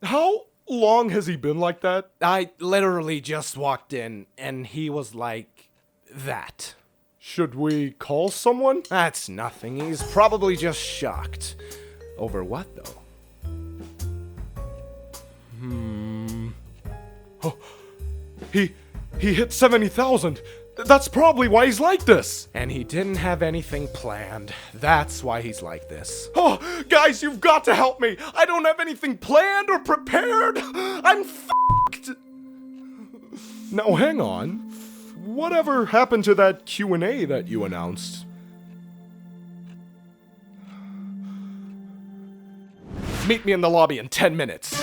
How long has he been like that? I literally just walked in, and he was like that. Should we call someone? That's nothing. He's probably just shocked. Over what, though? Oh, he hit 70,000. That's probably why he's like this. And he didn't have anything planned. That's why he's like this. Oh, guys, you've got to help me. I don't have anything planned or prepared. I'm f***ed. Now, hang on. Whatever happened to that Q&A that you announced? Meet me in the lobby in 10 minutes.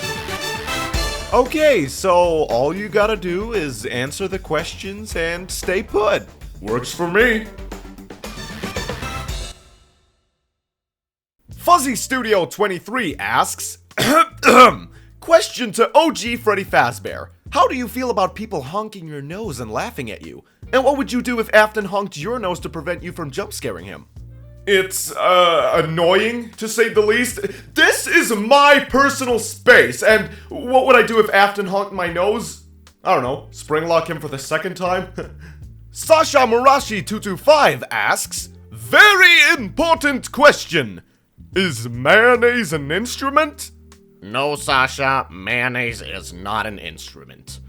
Okay, so all you gotta do is answer the questions and stay put. Works for me. Fuzzy Studio 23 asks, question to OG Freddy Fazbear. How do you feel about people honking your nose and laughing at you? And what would you do if Afton honked your nose to prevent you from jump scaring him? It's, annoying, to say the least. This is my personal space, and what would I do if Afton honked my nose? I don't know, spring lock him for the second time? Sasha Murashi225 asks, very important question. Is mayonnaise an instrument? No, Sasha, mayonnaise is not an instrument.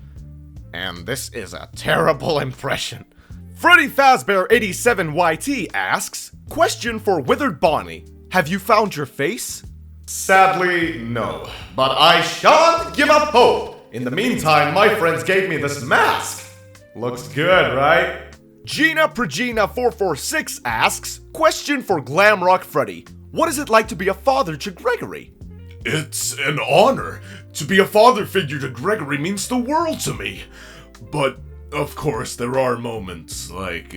And this is a terrible impression. Freddy Fazbear 87YT asks, question for Withered Bonnie. Have you found your face? Sadly, no. But I shan't give up hope. In the meantime, my friends gave me this mask. Looks good, right? Gina Progina 446 asks, question for Glamrock Freddy. What is it like to be a father to Gregory? It's an honor. To be a father figure to Gregory means the world to me. But, of course, there are moments like,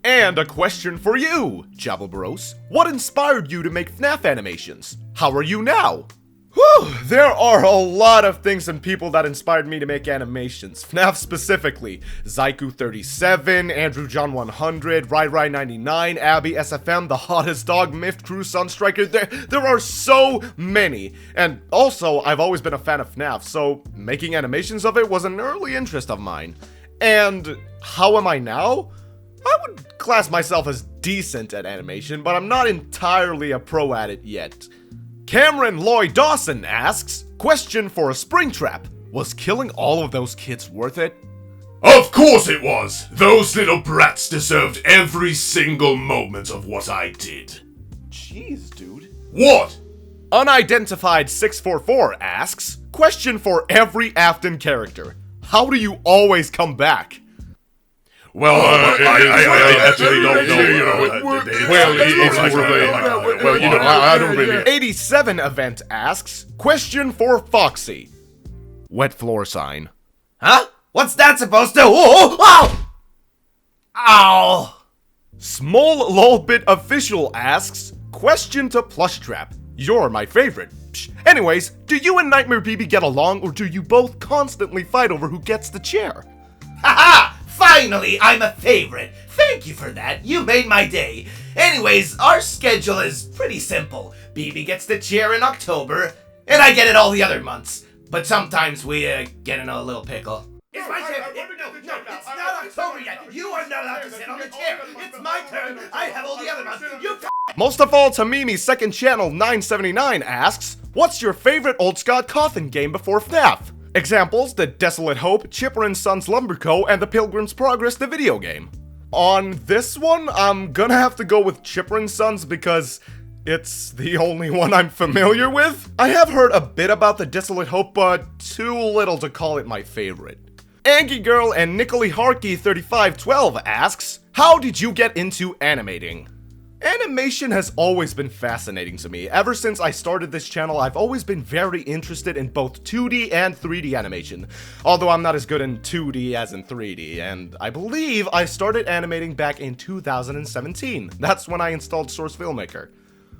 And a question for you, JabbleBros. What inspired you to make FNAF animations? How are you now? Whew, there are a lot of things and people that inspired me to make animations. FNAF specifically. Zyku37, Andrew John 100, Rai 99, Abby SFM, The Hottest Dog, Miffed Crew, Sunstriker. There are so many. And also, I've always been a fan of FNAF, so making animations of it was an early interest of mine. And how am I now? I would class myself as decent at animation, but I'm not entirely a pro at it yet. Cameron Lloyd Dawson asks, question for a Springtrap. Was killing all of those kids worth it? of course it was! Those little brats deserved every single moment of what I did. Jeez, dude. What? Unidentified 644 asks, question for every Afton character. How do you always come back? Well, I actually don't know. I don't really. 87 event asks, question for Foxy. Wet floor sign. Huh? What's that supposed to? Oh! Oh! Ow! Small Lolbit Official asks, question to Plushtrap. You're my favorite. Psh. Anyways, do you and Nightmare BB get along, or do you both constantly fight over who gets the chair? Haha! Finally, I'm a favorite. Thank you for that. You made my day. Anyways, our schedule is pretty simple. BB gets the chair in October, and I get it all the other months. But sometimes we get in a little pickle. It's my chair. No, it's not October yet. You are not allowed to sit on the chair. It's my turn. I have all the other months. You Most of all, Tamimi's second channel 979 asks, what's your favorite old Scott Cawthon game before FNAF? Examples, The Desolate Hope, Chipper and Sons Lumber Co., and The Pilgrim's Progress, the video game. On this one, I'm gonna have to go with Chipper and Sons because it's the only one I'm familiar with. I have heard a bit about The Desolate Hope, but too little to call it my favorite. Angie Girl and Nicoli Harkey 3512 asks, how did you get into animating? Animation has always been fascinating to me. Ever since I started this channel, I've always been very interested in both 2D and 3D animation. Although I'm not as good in 2D as in 3D, and I believe I started animating back in 2017. That's when I installed Source Filmmaker.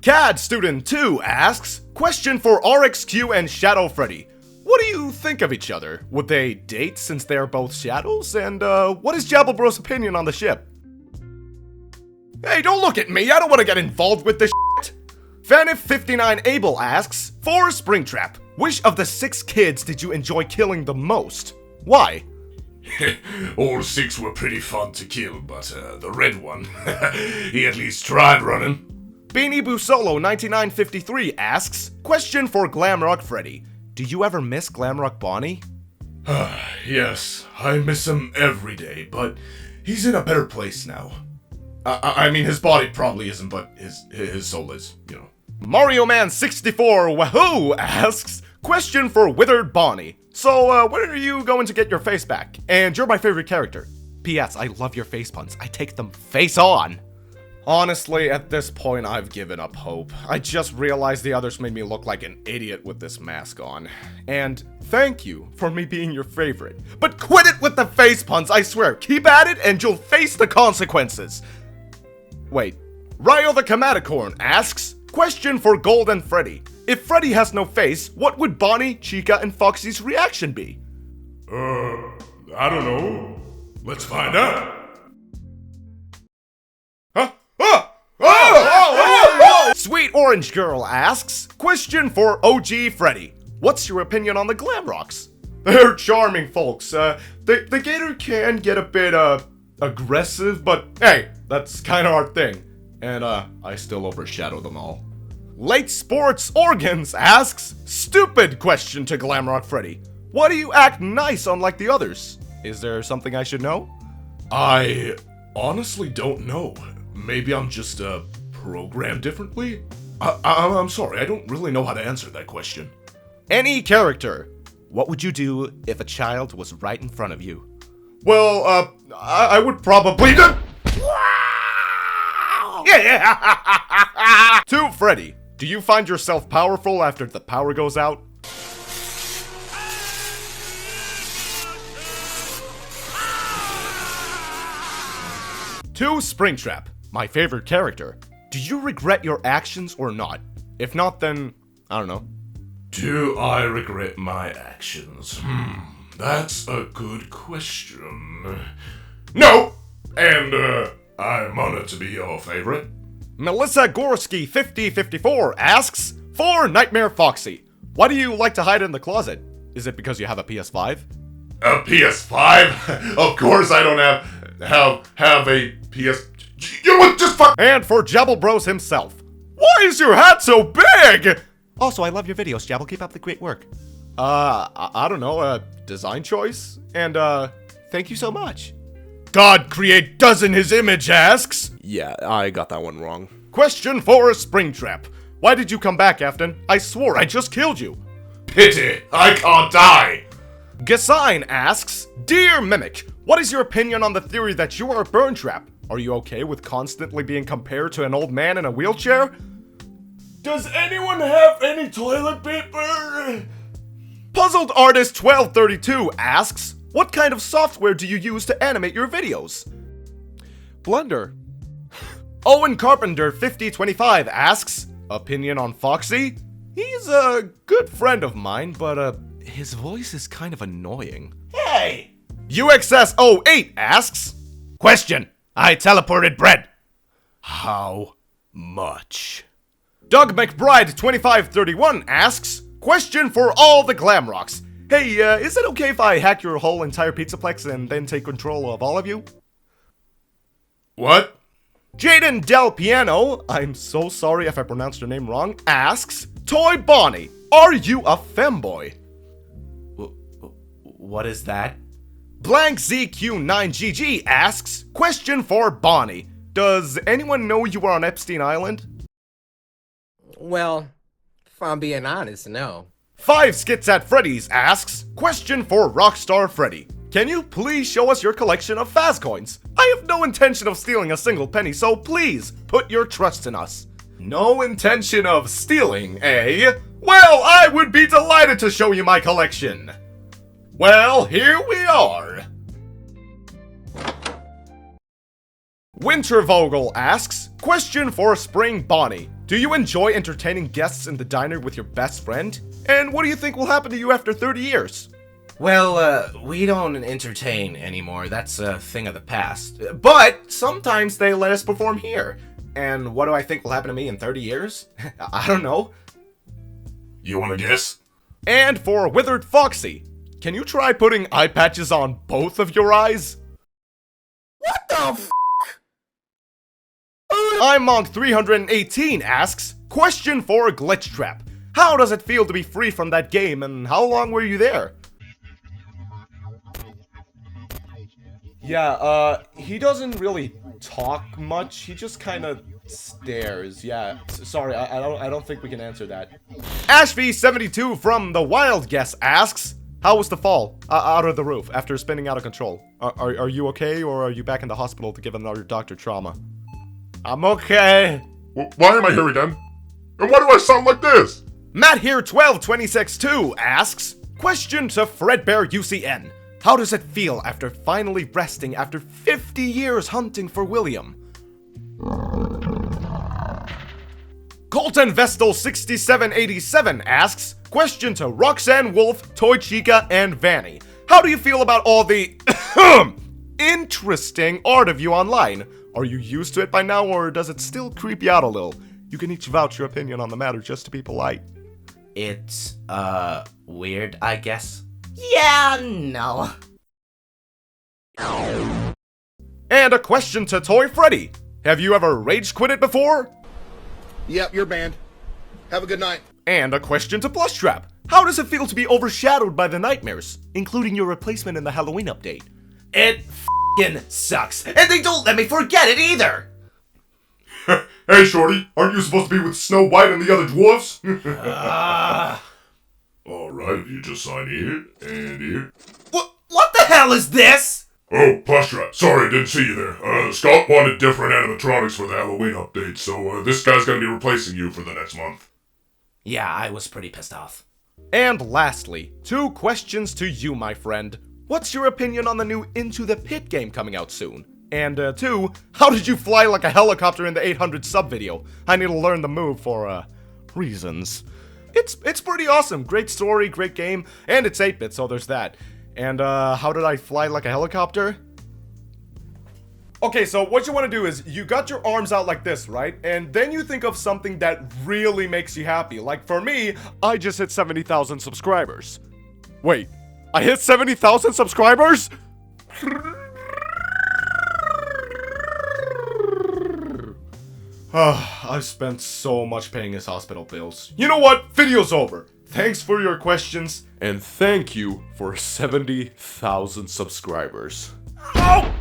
CAD Student 2 asks, question for RXQ and Shadow Freddy. What do you think of each other? Would they date since they're both shadows? And what is JabbleBros's opinion on the ship? Hey, don't look at me, I don't want to get involved with this shit. Fanif59Able asks, for Springtrap, which of the 6 kids did you enjoy killing the most? Why? All 6 were pretty fun to kill, but the red one, he at least tried running. Beanie Busolo 9953 asks, question for Glamrock Freddy. Do you ever miss Glamrock Bonnie? Yes, I miss him every day, but he's in a better place now. I mean, his body probably isn't, but his soul is, you know. Mario Man 64 Wahoo asks, question for Withered Bonnie. So, when are you going to get your face back? And you're my favorite character. P.S. I love your face puns. I take them face on. Honestly, at this point, I've given up hope. I just realized the others made me look like an idiot with this mask on. And thank you for me being your favorite. But quit it with the face puns, I swear. Keep at it and you'll face the consequences. Wait. Ryo the Comaticorn asks, question for Gold and Freddy. If Freddy has no face, what would Bonnie, Chica, and Foxy's reaction be? I don't know. Let's find out. Sweet Orange Girl asks, question for OG Freddy. What's your opinion on the Glamrocks? They're charming folks. The gator can get a bit, aggressive, but hey, that's kinda our thing. And, I still overshadow them all. Late Sports Organs asks, stupid question to Glamrock Freddy. Why do you act nice unlike the others? Is there something I should know? I honestly don't know. Maybe I'm just, programmed differently? I'm sorry, I don't really know how to answer that question. Any character. What would you do if a child was right in front of you? Well, I would probably... Yeah. To Freddy. Do you find yourself powerful after the power goes out? To Springtrap, my favorite character. Do you regret your actions or not? If not, then, I don't know. Do I regret my actions? That's a good question. No! And, I'm honored to be your favorite. Melissa Gorski 5054 asks, for Nightmare Foxy, why do you like to hide in the closet? Is it because you have a PS5? A PS5? Of course I don't have a PS... You know what, just fuck... And for JabbleBros himself, why is your hat so big? Also, I love your videos, Jabble. Keep up the great work. I don't know, design choice? And, thank you so much. God create does in his image asks. Yeah, I got that one wrong. Question for Springtrap. Why did you come back, Afton? I swore I just killed you. Pity, I can't die. Gasine asks, Dear Mimic, what is your opinion on the theory that you are a burn trap? Are you okay with constantly being compared to an old man in a wheelchair? Does anyone have any toilet paper? Puzzled Artist 1232 asks, what kind of software do you use to animate your videos? Blender. Owen Carpenter 5025 asks, opinion on Foxy? He's a good friend of mine, but his voice is kind of annoying. Hey! UXS08 asks, question, I teleported bread. How much? Doug McBride 2531 asks, question for all the Glamrocks. Hey, is it okay if I hack your whole entire Pizzaplex and then take control of all of you? What? Jaden Del Piano, I'm so sorry if I pronounced your name wrong, asks, Toy Bonnie, are you a femboy? What is that? Blank ZQ9GG asks, question for Bonnie, does anyone know you are on Epstein Island? Well, if I'm being honest, no. 5 Skits at Freddy's asks, question for Rockstar Freddy. Can you please show us your collection of Faz coins? I have no intention of stealing a single penny, so please put your trust in us. No intention of stealing, eh? Well, I would be delighted to show you my collection. Well, here we are. Wintervogel asks, question for Spring Bonnie. Do you enjoy entertaining guests in the diner with your best friend? And what do you think will happen to you after 30 years? Well, we don't entertain anymore. That's a thing of the past. But sometimes they let us perform here. And what do I think will happen to me in 30 years? I don't know. You wanna guess? And for Withered Foxy, can you try putting eye patches on both of your eyes? What the f? I'm Monk 318 asks, question for Glitchtrap. How does it feel to be free from that game, and how long were you there? Yeah, he doesn't really talk much. He just kind of stares. Yeah, sorry, I don't think we can answer that. Ashv72 from The Wild Guess asks, how was the fall out of the roof after spinning out of control? Are you okay, or are you back in the hospital to give another doctor trauma? I'm okay. Why am I here again? And why do I sound like this? Matt here 1226-2 asks, question to Fredbear UCN. How does it feel after finally resting after 50 years hunting for William? Colton Vestal 6787 asks, question to Roxanne Wolf, Toy Chica, and Vanny. How do you feel about all the interesting art of you online? Are you used to it by now, or does it still creep you out a little? You can each vouch your opinion on the matter just to be polite. It's, weird, I guess. Yeah, no. And a question to Toy Freddy. Have you ever rage quitted before? Yep, you're banned. Have a good night. And a question to Plushtrap. How does it feel to be overshadowed by the nightmares, including your replacement in the Halloween update? It f***ing sucks, and they don't let me forget it either! Hey, Shorty, aren't you supposed to be with Snow White and the other dwarfs? Alright, you just sign here, and here. What the hell is this? Oh, Plushtrap, sorry I didn't see you there. Scott wanted different animatronics for the Halloween update, so this guy's gonna be replacing you for the next month. Yeah, I was pretty pissed off. And lastly, 2 questions to you, my friend. What's your opinion on the new Into the Pit game coming out soon? And 2, how did you fly like a helicopter in the 800 sub video? I need to learn the move for, reasons. It's pretty awesome. Great story, great game, and it's 8-bit, so there's that. And, how did I fly like a helicopter? Okay, so what you want to do is, you got your arms out like this, right? And then you think of something that really makes you happy. Like for me, I just hit 70,000 subscribers. Wait, I hit 70,000 subscribers? I've spent so much paying his hospital bills. You know what? Video's over. Thanks for your questions, and thank you for 70,000 subscribers. Oh!